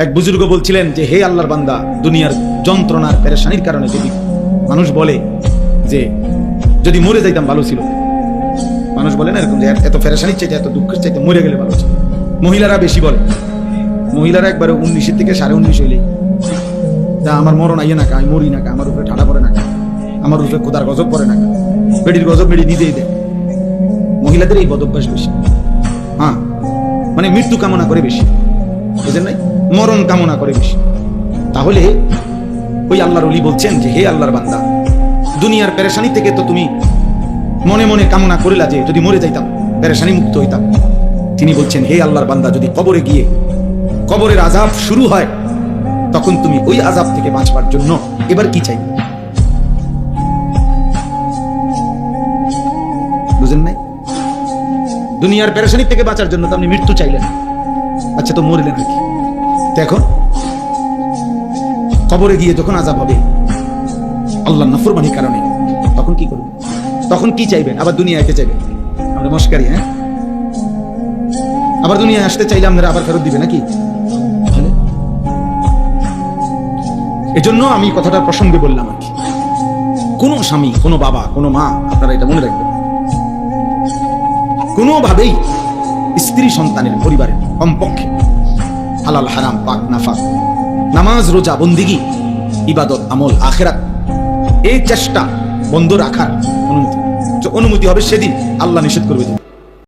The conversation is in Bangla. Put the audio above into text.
এক বুজুর্গ বলছিলেন যে হে আল্লাহর বান্দা, দুনিয়ার যন্ত্রণার পেরেশানির কারণে যদি মানুষ বলে যে যদি মরে যাইতাম ভালো ছিল, মানুষ বলে না এরকম যে এত পেরেশানির চাইতে এত দুঃখের চাইতে মরে গেলে ভালো ছিল। মহিলারা বেশি বলে, মহিলারা একবারে 19 থেকে 19.5 হইলে যা আমার মরণ আইয়ে না, আমি মরি না, আমার উপরে ঠাডা পড়ে না, আমার উপরে খোদার গজব পড়ে না, বেডির গজব বেড়ি দিতেই দেয়। মহিলাদের এই বদভ্যাস বেশি। হ্যাঁ, মানে মৃত্যু কামনা করে বেশি, বুঝেন নাই, মরণ কামনা করে বেশি। তাহলে ওই আল্লাহর ওলি বলছেন যে হে আল্লাহর বান্দা, দুনিয়ার পেরেশানি থেকে তো তুমি মনে মনে কামনা করিলা যে যদি মরে যাইতাম, পেরেশানি মুক্ত হইতাম। তিনি বলছেন হে আল্লাহর বান্দা, যদি কবরে গিয়ে কবরের আযাব শুরু হয়, তখন তুমি ওই আযাব থেকে বাঁচবার জন্য এবার কি চাই? বুঝেন নাই? দুনিয়ার পেরেশানি থেকে বাঁচার জন্য তো আপনি মৃত্যু চাইলেন, আচ্ছা তো মরলেন আর কি। দেখো কবরে গিয়ে যখন আযাব হবে আল্লাহর নাফরমানির কারণে, তখন কি করবেন? তখন কি চাইবেন? আবার দুনিয়া আইতে চাইবেন? আমরা মস্কারি, হ্যাঁ, আবার দুনিয়া আসতে চাইলে আপনারা আবার ফেরত দিবে নাকি? এজন্য আমি কথাটা প্রসঙ্গে বললাম আর কি। কোনো স্বামী, কোনো বাবা, কোনো মা, আপনারা এটা মনে রাখবেন, কোনোভাবেই স্ত্রী সন্তানের পরিবারের কমপক্ষে হালাল হারাম পাক নাফাক, নামাজ রোজা বন্দিগি ইবাদত আমল আখিরাত, এই চেষ্টা বন্ধ রাখার অনুমতি হবে সেদিন আল্লাহ নিষেধ করবে।